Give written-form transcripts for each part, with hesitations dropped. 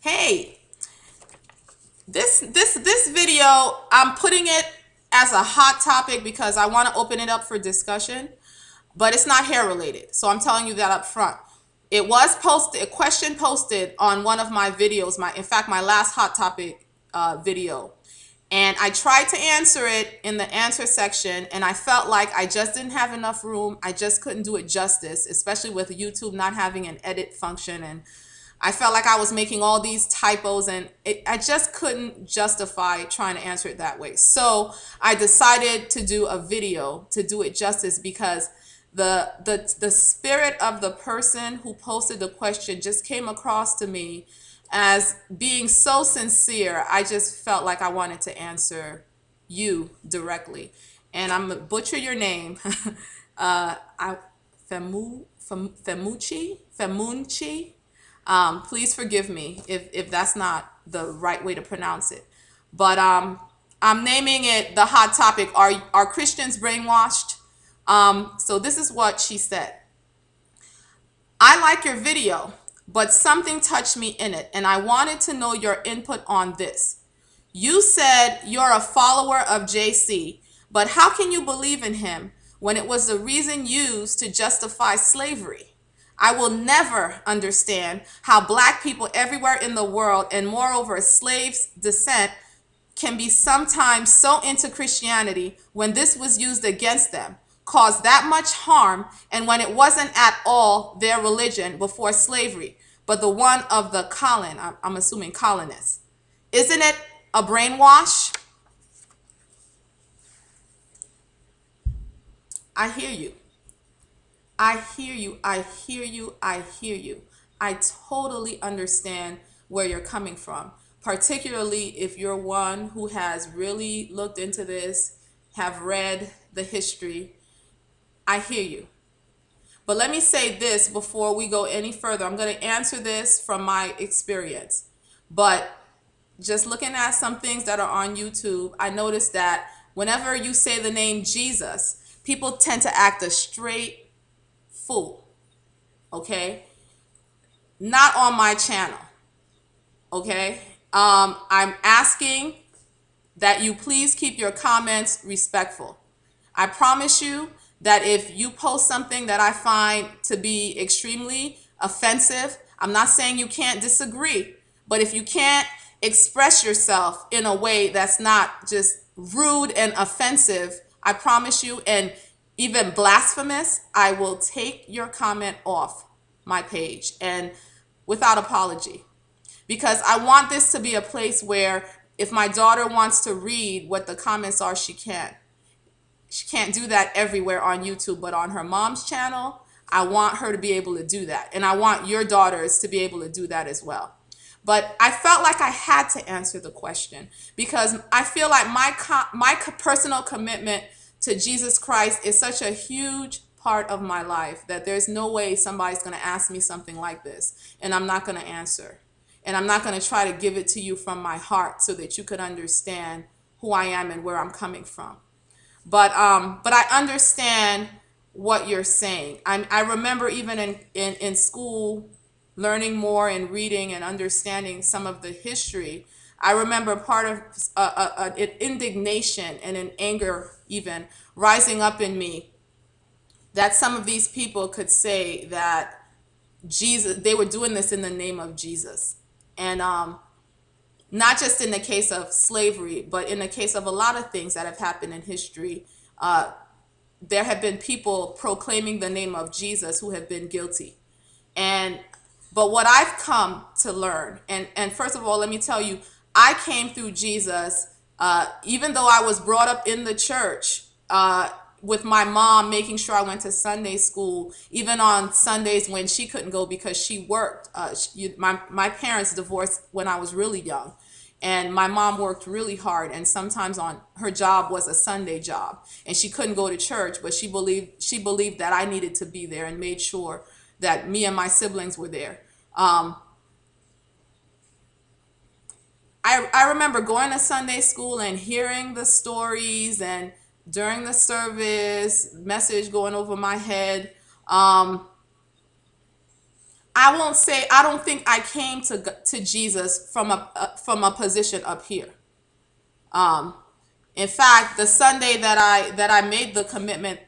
Hey, this video, I'm putting it as a hot topic because I want to open it up for discussion, but it's not hair related. So I'm telling you that up front. It was posted, a question posted on one of my videos, in fact, my last hot topic video. And I tried to answer it in the answer section, and I felt like I just didn't have enough room. I just couldn't do it justice, especially with YouTube not having an edit function. And I felt like I was making all these typos, and I just couldn't justify trying to answer it that way. So I decided to do a video to do it justice, because the spirit of the person who posted the question just came across to me as being so sincere. I just felt like I wanted to answer you directly. And I'm gonna butcher your name. I Femounchie. Please forgive me if that's not the right way to pronounce it. But I'm naming it the hot topic. Are Christians brainwashed? So this is what she said. I like your video, but something touched me in it, and I wanted to know your input on this. You said you're a follower of JC, but how can you believe in him when it was the reason used to justify slavery? I will never understand how black people everywhere in the world, and moreover slaves' descent, can be sometimes so into Christianity when this was used against them, caused that much harm, and when it wasn't at all their religion before slavery, but the one of the I'm assuming colonists. Isn't it a brainwash? I hear you. I hear you. I hear you. I hear you. I totally understand where you're coming from, particularly if you're one who has really looked into this, have read the history. I hear you. But let me say this before we go any further. I'm going to answer this from my experience. But just looking at some things that are on YouTube, I noticed that whenever you say the name Jesus, people tend to act a straight fool. Okay? Not on my channel. Okay? I'm asking that you please keep your comments respectful. I promise you that if you post something that I find to be extremely offensive, I'm not saying you can't disagree, but if you can't express yourself in a way that's not just rude and offensive, I promise you, and even blasphemous, I will take your comment off my page, and without apology. Because I want this to be a place where if my daughter wants to read what the comments are, she can. She can't do that everywhere on YouTube, but on her mom's channel, I want her to be able to do that. And I want your daughters to be able to do that as well. But I felt like I had to answer the question because I feel like my personal commitment to Jesus Christ is such a huge part of my life that there's no way somebody's going to ask me something like this and I'm not going to answer. And I'm not going to try to give it to you from my heart so that you could understand who I am and where I'm coming from. But I understand what you're saying. I remember even in school learning more and reading and understanding some of the history. I remember part of an indignation and an anger even rising up in me that some of these people could say that Jesus, they were doing this in the name of Jesus. And not just in the case of slavery, but in the case of a lot of things that have happened in history. There have been people proclaiming the name of Jesus who have been guilty. But what I've come to learn, and first of all, let me tell you, I came through Jesus, even though I was brought up in the church, with my mom making sure I went to Sunday school, even on Sundays when she couldn't go because she worked. My parents divorced when I was really young, and my mom worked really hard, and sometimes on her job was a Sunday job, and she couldn't go to church, but she believed that I needed to be there and made sure that me and my siblings were there. I remember going to Sunday school and hearing the stories, and during the service, message going over my head. I won't say, I don't think I came to Jesus from a position up here. Um, in fact, the Sunday that I made the commitment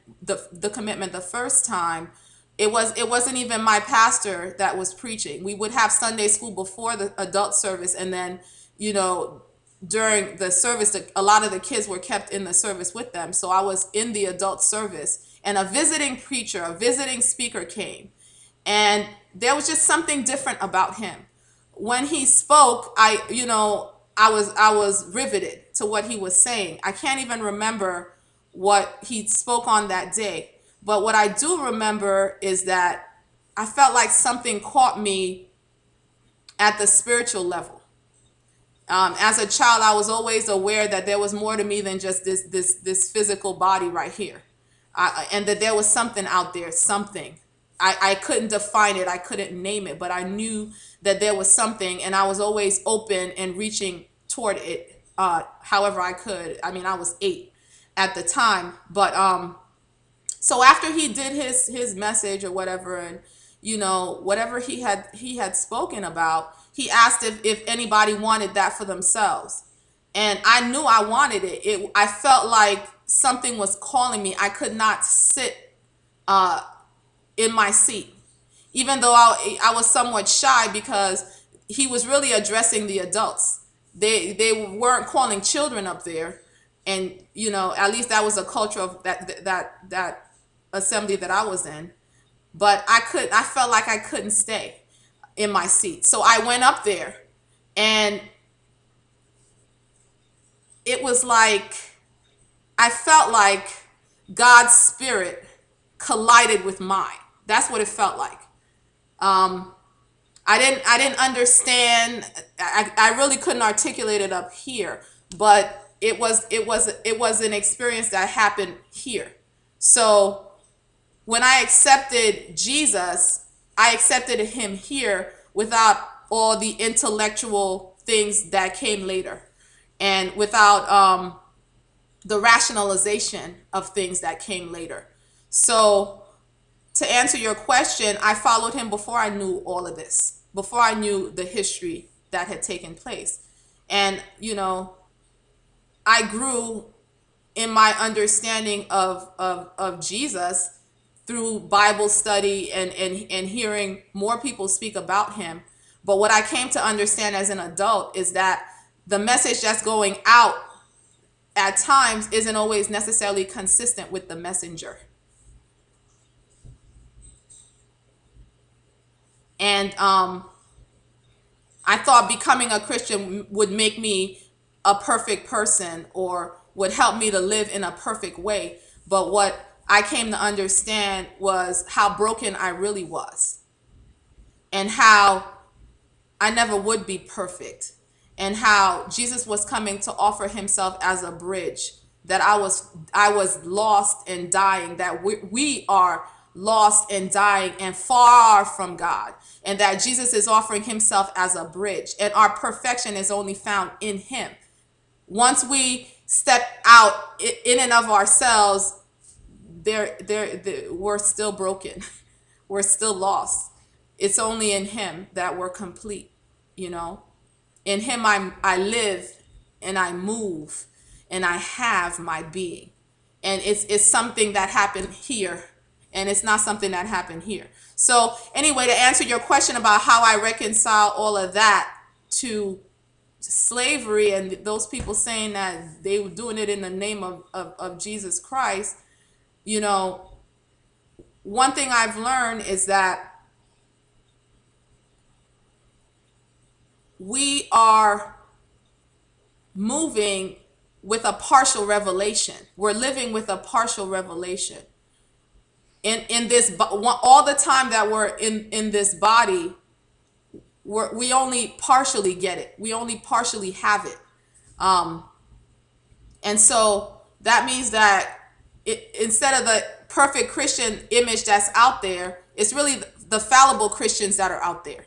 the first time, it wasn't even my pastor that was preaching. We would have Sunday school before the adult service, and then, you know, during the service, a lot of the kids were kept in the service with them. So I was in the adult service, and a visiting preacher, a visiting speaker came, and there was just something different about him. When he spoke, I was riveted to what he was saying. I can't even remember what he spoke on that day, but what I do remember is that I felt like something caught me at the spiritual level. As a child, I was always aware that there was more to me than just this physical body right here, and that there was something out there, something. I couldn't define it, I couldn't name it, but I knew that there was something, and I was always open and reaching toward it, however I could. I mean, I was 8 at the time, but so after he did his message or whatever, and whatever he had spoken about, he asked if anybody wanted that for themselves, and I knew I wanted it. I felt like something was calling me. I could not sit in my seat, even though I was somewhat shy, because he was really addressing the adults. They weren't calling children up there, and at least that was a culture of that assembly that I was in. But I felt like I couldn't stay in my seat, so I went up there, and it was like I felt like God's spirit collided with mine. That's what it felt like. I didn't understand. I really couldn't articulate it up here, but it was an experience that happened here. So when I accepted Jesus, I accepted him here without all the intellectual things that came later, and without the rationalization of things that came later. So to answer your question, I followed him before I knew all of this, before I knew the history that had taken place. And, I grew in my understanding of Jesus through Bible study and hearing more people speak about him. But what I came to understand as an adult is that the message that's going out at times isn't always necessarily consistent with the messenger. And I thought becoming a Christian would make me a perfect person, or would help me to live in a perfect way. But what I came to understand was how broken I really was, and how I never would be perfect, and how Jesus was coming to offer himself as a bridge, that I was lost and dying, that we are lost and dying and far from God, and that Jesus is offering himself as a bridge, and our perfection is only found in him. Once we step out in and of ourselves, we're still broken. We're still lost. It's only in him that we're complete. In him I live and I move and I have my being. And it's something that happened here, and it's not something that happened here. So anyway, to answer your question about how I reconcile all of that to slavery and those people saying that they were doing it in the name of Jesus Christ, one thing I've learned is that we are moving with a partial revelation. We're living with a partial revelation. In this, all the time that we're in this body, we only partially get it. We only partially have it. And so that means that instead of the perfect Christian image that's out there, it's really the fallible Christians that are out there.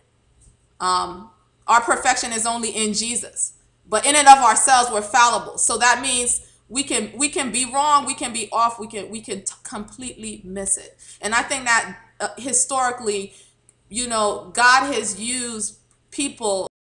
Our perfection is only in Jesus. But in and of ourselves, we're fallible. So that means we can be wrong, we can be off, we can completely miss it. And I think that historically, God has used people